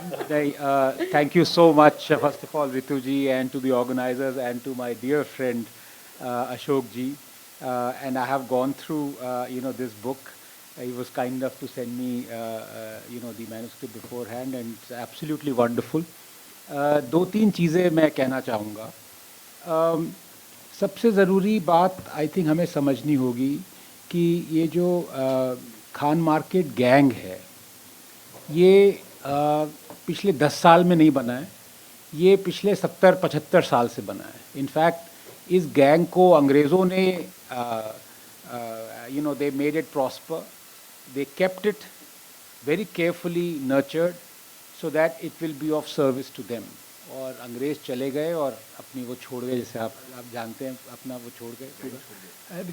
Thank you so much, first of all, Ritu ji, and to the organizers, and to my dear friend Ashok ji. And I have gone through, this book. He was kind enough to send me, the manuscript beforehand, and it's absolutely wonderful. दो तीन चीज़ें मैं कहना चाहूँगा. Um, सबसे ज़रूरी बात I think हमें समझनी होगी कि ये जो खान मार्केट गैंग है, ये पिछले 10 साल में नहीं बना है, ये पिछले 70-75 साल से बना है. इनफैक्ट इस गैंग को अंग्रेज़ों ने they made it prosper, they kept it very carefully nurtured so that it will be of service to them. और अंग्रेज़ चले गए और अपनी वो छोड़ गए, जैसे आप जानते हैं, अपना वो छोड़ गए पूरा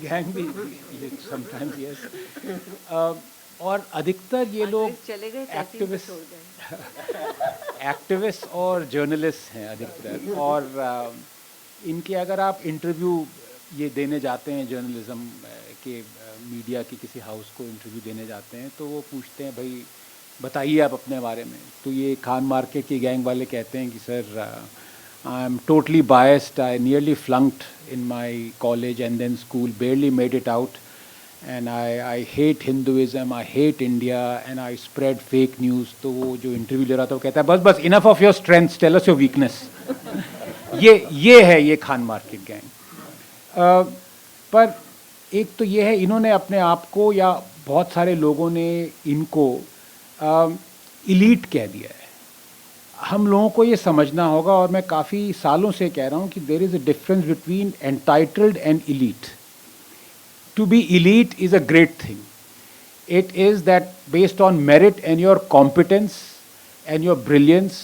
गैंग भी समटाइम्स यस. और अधिकतर ये लोग चले गए, एक्टिविस्ट और जर्नलिस्ट हैं अधिकतर. और इनके अगर आप इंटरव्यू ये देने जाते हैं, जर्नलिज्म के मीडिया की किसी हाउस को इंटरव्यू देने जाते हैं, तो वो पूछते हैं भाई बताइए आप अपने बारे में. तो ये खान मार्केट की गैंग वाले कहते हैं कि sir I am totally biased, I nearly flunked in my college and then school, barely made it out, and I hate Hinduism, I hate India, and I spread fake news. तो वो जो interview ले रहा था वो कहता है बस बस enough of your strength, tell us your weakness. ये है ये खान मार्केट गैंग. पर एक तो ये है, इन्होंने अपने आप को, या बहुत सारे लोगों ने इनको इलीट कह दिया है. हम लोगों को ये समझना होगा, और मैं काफ़ी सालों से कह रहा हूँ कि there is a difference between entitled and elite. To be elite is a great thing. It is that based on merit and your competence and your brilliance,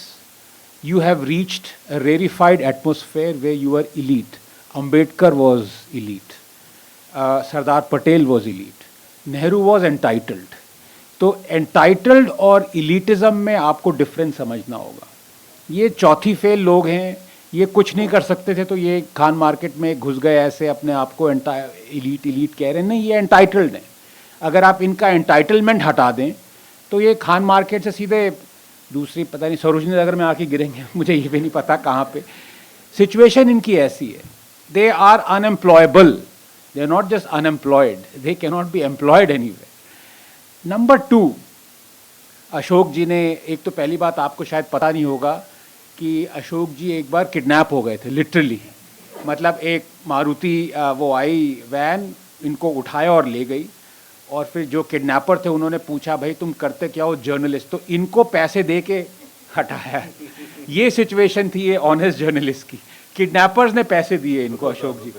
you have reached a rarefied atmosphere where you are elite. Ambedkar was elite. Sardar Patel was elite. Nehru was entitled. तो entitled और elitism में आपको difference समझना होगा. ये चौथी fail लोग हैं, ये कुछ नहीं कर सकते थे तो ये खान मार्केट में घुस गए, ऐसे अपने आप को इलीट कह रहे हैं. नहीं, ये एंटाइटल्ड हैं. अगर आप इनका एंटाइटलमेंट हटा दें तो ये खान मार्केट से सीधे दूसरी, पता नहीं, सरोजनी नगर में आके गिरेंगे. मुझे ये भी नहीं पता कहाँ पे. सिचुएशन इनकी ऐसी है, they are unemployable, they are not just unemployed, they can not be employed anywhere. Number 2, Ashok ji ने, एक तो पहली बात आपको शायद पता नहीं होगा कि अशोक जी एक बार किडनैप हो गए थे, लिटरली. मतलब एक मारुति वो आई वैन, इनको उठाया और ले गई. और फिर जो किडनैपर थे उन्होंने पूछा भाई तुम करते क्या हो, जर्नलिस्ट. तो इनको पैसे दे के हटाया. ये सिचुएशन थी ये ऑनेस्ट जर्नलिस्ट की. किडनैपर्स ने पैसे दिए इनको, अशोक जी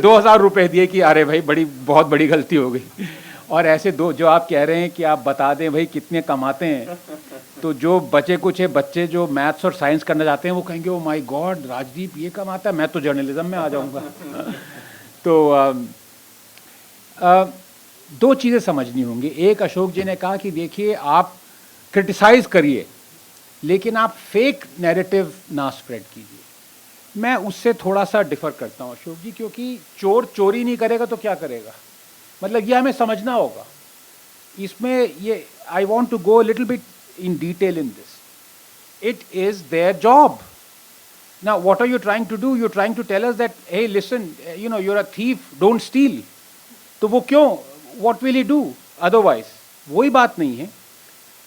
2000 रुपये दिए कि अरे भाई बहुत बड़ी गलती हो गई. और ऐसे दो जो आप कह रहे हैं कि आप बता दें भाई कितने कमाते हैं, तो जो बचे कुछ है बच्चे जो मैथ्स और साइंस करना चाहते हैं वो कहेंगे ओ माय गॉड, राजदीप ये कमाता है, मैं तो जर्नलिज्म में आ जाऊंगा. तो दो चीज़ें समझनी होंगी. एक, अशोक जी ने कहा कि देखिए आप क्रिटिसाइज करिए लेकिन आप फेक नैरेटिव ना स्प्रेड कीजिए. मैं उससे थोड़ा सा डिफर करता हूँ अशोक जी, क्योंकि चोर चोरी नहीं करेगा तो क्या करेगा. मतलब ये हमें समझना होगा. इसमें ये I want to go little bit in detail in this. It is their job. Now what are you trying to do? You're trying to tell us that hey listen, you're a thief, don't steal. तो वो क्यों, what will he do otherwise? वही बात नहीं है.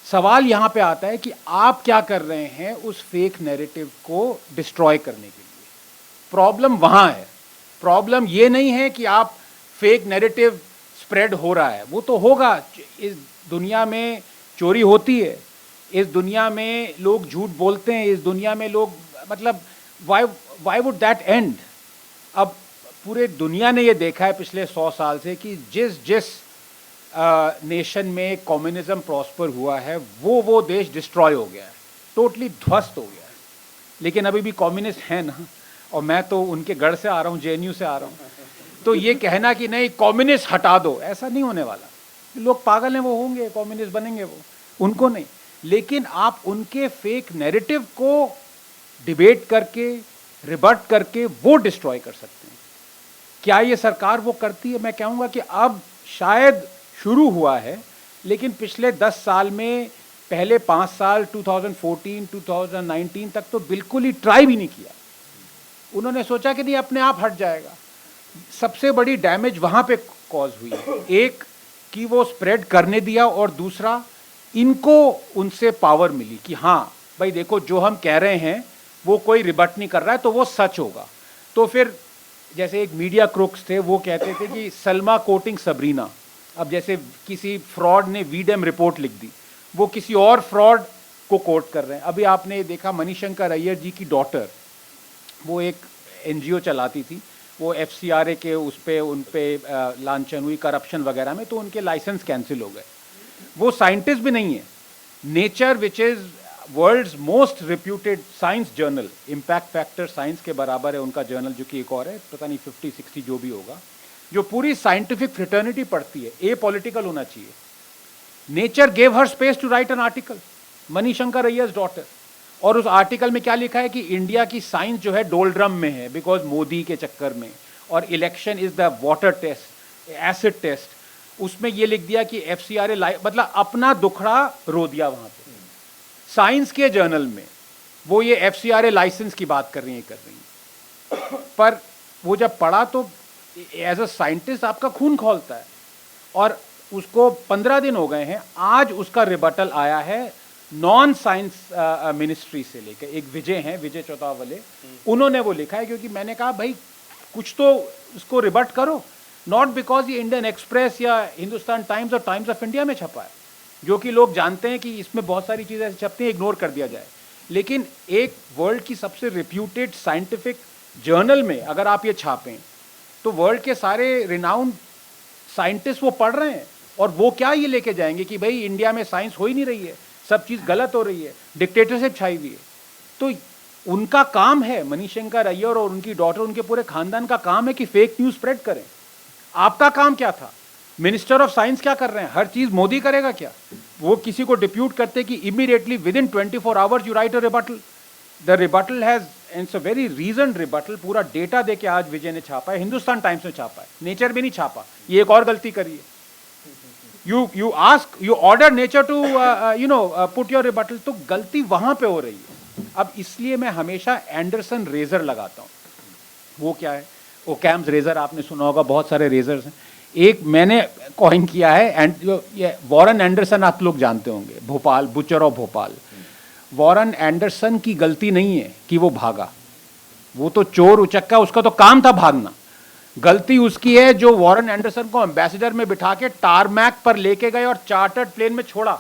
सवाल यहाँ पे आता है कि आप क्या कर रहे हैं उस फेक नैरेटिव को डिस्ट्रॉय करने के लिए. प्रॉब्लम वहाँ है. प्रॉब्लम ये नहीं है कि आप फेक नैरेटिव स्प्रेड हो रहा है, वो तो होगा. इस दुनिया में चोरी होती है, इस दुनिया में लोग झूठ बोलते हैं, इस दुनिया में लोग, मतलब वाई वुड दैट एंड. अब पूरे दुनिया ने ये देखा है पिछले 100 साल से कि जिस नेशन में कम्युनिज्म प्रॉस्पर हुआ है वो देश डिस्ट्रॉय हो गया है, टोटली ध्वस्त हो गया है. लेकिन अभी भी कम्युनिस्ट हैं ना, और मैं तो उनके गढ़ से आ रहा हूँ, JNU से आ रहा हूँ. तो ये कहना कि नहीं कम्युनिस्ट हटा दो, ऐसा नहीं होने वाला. लोग पागल हैं, वो होंगे कम्युनिस्ट बनेंगे, वो उनको नहीं. लेकिन आप उनके फेक नैरेटिव को डिबेट करके, रिबट करके वो डिस्ट्रॉय कर सकते हैं. क्या ये सरकार वो करती है? मैं कहूँगा कि अब शायद शुरू हुआ है, लेकिन पिछले 10 साल में पहले 5 साल 2014 2019 तक तो बिल्कुल ही ट्राई भी नहीं किया। उन्होंने सोचा कि नहीं अपने आप हट जाएगा। सबसे बड़ी डैमेज वहां पे कॉज हुई है, एक कि वो स्प्रेड करने दिया, और दूसरा इनको उनसे पावर मिली कि हाँ भाई देखो जो हम कह रहे हैं वो कोई रिबट नहीं कर रहा है तो वो सच होगा। तो फिर जैसे एक मीडिया क्रोक्स थे वो कहते थे कि सलमा कोटिंग सबरीना। अब जैसे किसी फ्रॉड ने वीडेम रिपोर्ट लिख दी, वो किसी और फ्रॉड को कोट कर रहे हैं। अभी आपने देखा मणिशंकर अय्यर जी की डॉटर, वो एक एनजीओ चलाती थी, वो एफसीआरए के उस पे उन पे लांछन हुई करप्शन वगैरह में, तो उनके लाइसेंस कैंसिल हो गए। वो साइंटिस्ट भी नहीं है। Nature which is world's most reputed science journal, impact factor science के बराबर है उनका जर्नल, जो कि एक और है पता नहीं 50-60 जो भी होगा, जो पूरी साइंटिफिक फ्रेटर्निटी पढ़ती है, ए पॉलिटिकल होना चाहिए। Nature gave her space to write an article, Manishankar Aiyar's daughter, और उस आर्टिकल में क्या लिखा है कि इंडिया की साइंस जो है डोलड्रम में है बिकॉज मोदी के चक्कर में, और election is the water test, acid test. उसमें ये लिख दिया कि एफसीआरए मतलब अपना दुखड़ा रो दिया वहां पे साइंस के जर्नल में। वो ये एफसीआरए लाइसेंस की बात कर रही है पर वो जब पढ़ा तो एज अ साइंटिस्ट आपका खून खौलता है। और उसको 15 दिन हो गए हैं, आज उसका रिबटल आया है नॉन साइंस मिनिस्ट्री से लेकर। एक विजय हैं, विजय चौटावले, उन्होंने वो लिखा है, क्योंकि मैंने कहा भाई कुछ तो उसको रिबट करो। नॉट बिकॉज ये इंडियन एक्सप्रेस या हिंदुस्तान टाइम्स और टाइम्स ऑफ इंडिया में छपा है, जो कि लोग जानते हैं कि इसमें बहुत सारी चीज़ें ऐसी छपती हैं, इग्नोर कर दिया जाए, लेकिन एक वर्ल्ड की सबसे रिप्यूटेड साइंटिफिक जर्नल में अगर आप ये छापें तो वर्ल्ड के सारे रिनाउंड साइंटिस्ट वो पढ़ रहे हैं, और वो क्या ये लेके जाएंगे कि भाई इंडिया में साइंस हो ही नहीं रही है, सब चीज़ गलत हो रही है, डिक्टेटरशिप छाई हुई है। तो उनका काम है, मणिशंकर अय्यर और उनकी डॉटर, उनके पूरे खानदान का काम है कि फेक न्यूज़ स्प्रेड करें। आपका काम क्या था? मिनिस्टर ऑफ साइंस क्या कर रहे हैं? हर चीज़ मोदी करेगा क्या? वो किसी को डिप्यूट करते कि immediately within 24 hours you write a rebuttal. The rebuttal has its a very reason rebuttal, पूरा डेटा दे के आज विजय ने छापा है, हिंदुस्तान टाइम्स में छापा है, नेचर भी नहीं छापा। ये एक और गलती करी है। you order nature to put your rebuttal, तो गलती वहां पे हो रही है। अब इसलिए मैं हमेशा एंडरसन रेजर लगाता हूं। वो क्या है? ओकैम्स रेजर आपने सुना होगा, बहुत सारे रेजर्स हैं। एक मैंने कॉइन किया है, एंड वॉरेन एंडरसन आप लोग जानते होंगे, Bhopal, butcher of Bhopal. Warren Anderson की गलती नहीं है कि वो भागा, वो तो चोर उचक्का, उसका तो काम था भागना। गलती उसकी है जो वॉरेन एंडरसन को एम्बेसडर में बिठा के टारमैक पर लेके गए और चार्टर्ड प्लेन में छोड़ा।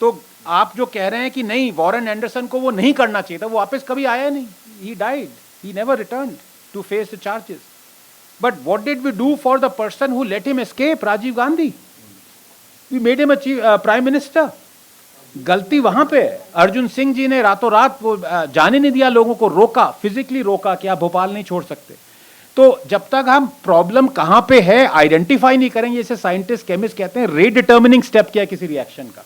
तो आप जो कह रहे हैं कि नहीं वॉरेन एंडरसन को वो नहीं करना चाहिए था, वो वापस कभी आया नहीं, he died, he never returned to face the charges. But what did we do for the person who let him escape, Rajiv Gandhi? We made him prime minister. गलती वहां पे है। अर्जुन सिंह जी ने रातों रात वो जाने नहीं दिया, लोगों को रोका, फिजिकली रोका कि आप भोपाल नहीं छोड़ सकते। तो जब तक हम प्रॉब्लम कहां पे है आइडेंटिफाई नहीं करेंगे, जैसे साइंटिस्ट केमिस्ट कहते हैं रीडिटर्मिनिंग स्टेप क्या है किसी रिएक्शन का,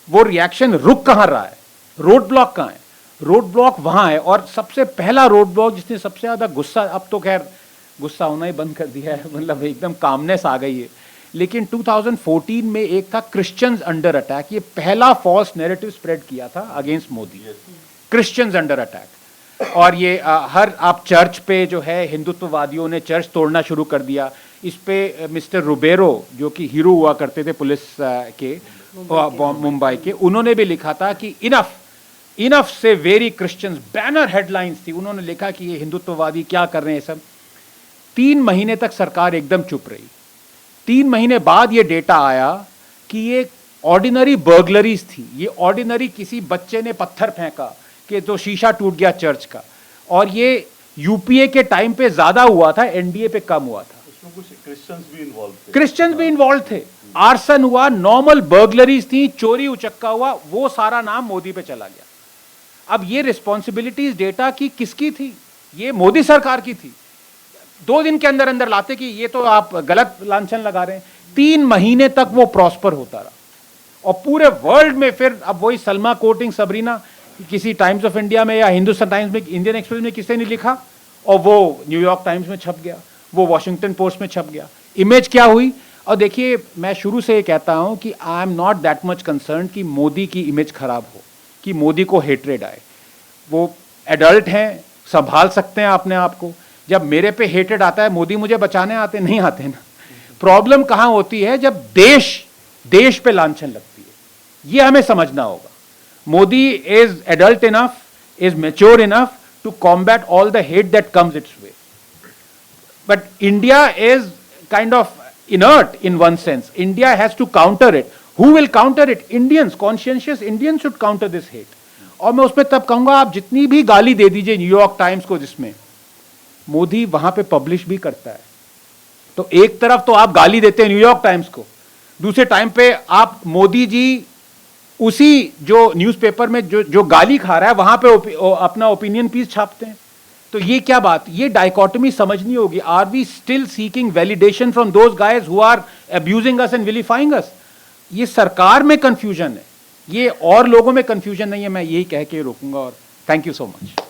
वो रिएक्शन रुक कहां रहा है, रोड ब्लॉक कहां है? रोड ब्लॉक वहां है। और सबसे पहला रोड ब्लॉक जिसने सबसे ज्यादा गुस्सा, अब तो खैर गुस्सा होना ही बंद कर दिया है, मतलब एकदम कामनेस आ गई है, लेकिन 2014 में एक था क्रिश्चियंस अंडर अटैक। ये पहला फॉल्स नैरेटिव स्प्रेड किया था against Modi, Christians under attack. और ये हर आप चर्च पे जो है हिंदुत्ववादियों ने चर्च तोड़ना शुरू कर दिया। इस पे मिस्टर रुबेरो जो कि हीरो हुआ करते थे पुलिस के मुंबई के, उन्होंने भी लिखा था कि इनफ से वेरी क्रिश्चियंस, बैनर हेडलाइंस थी, उन्होंने लिखा कि ये हिंदुत्ववादी क्या कर रहे हैं सब। 3 महीने तक सरकार एकदम चुप रही। 3 महीने बाद ये डेटा आया कि ये ऑर्डिनरी बर्गलरीज थी, ये ऑर्डिनरी किसी बच्चे ने पत्थर फेंका कि तो शीशा टूट गया चर्च का, और ये यूपीए के टाइम पे ज्यादा हुआ था, एनडीए पे कम हुआ था। इसमें कुछ क्रिश्चियंस भी इन्वॉल्व थे। आर्सन हुआ, नॉर्मल बर्गलरीज थी, चोरी उचक्का हुआ, वो सारा नाम मोदी पे चला गया। अब ये रिस्पॉन्सिबिलिटीज डेटा की किसकी थी? ये मोदी सरकार की थी। 2 दिन के अंदर अंदर लाते कि ये तो आप गलत लांछन लगा रहे हैं। 3 महीने तक वो प्रॉस्पर होता रहा, और पूरे वर्ल्ड में फिर अब वही सलमा कोटिंग सबरीना, किसी टाइम्स ऑफ इंडिया में या हिंदुस्तान टाइम्स में, इंडियन एक्सप्रेस में किसी ने लिखा, और वो न्यूयॉर्क टाइम्स में छप गया, वो वॉशिंगटन पोस्ट में छप गया। इमेज क्या हुई? और देखिए, मैं शुरू से ये कहता हूं कि I am not that much concern कि मोदी की इमेज खराब हो, कि मोदी को हेट्रेड आए। वो एडल्ट हैं, संभाल सकते हैं अपने आप को। जब मेरे पे हेट्रेड आता है, मोदी मुझे बचाने आते नहीं आते ना। प्रॉब्लम कहां होती है, जब देश पे लांछन लगती है। ये हमें समझना होगा। Modi is adult enough, is mature enough to combat all the hate that comes its way, but India is kind of inert in one sense. India has to counter it. Who will counter it? Indians, conscientious Indians should counter this hate. और मैं उसमें तब कहूंगा, आप जितनी भी गाली दे दीजिए न्यूयॉर्क टाइम्स को, जिसमें मोदी वहां पे पब्लिश भी करता है, तो एक तरफ तो आप गाली देते हैं न्यूयॉर्क टाइम्स को, दूसरे टाइम पे आप मोदी जी उसी जो न्यूज़पेपर में जो गाली खा रहा है वहां पे अपना ओपिनियन पीस छापते हैं। तो ये क्या बात, ये डाइकोटमी समझनी होगी। Are we still seeking validation from those guys who are abusing us and vilifying us? ये सरकार में कंफ्यूजन है, ये और लोगों में कंफ्यूजन नहीं है। मैं यही कह के रोकूंगा और थैंक यू सो मच।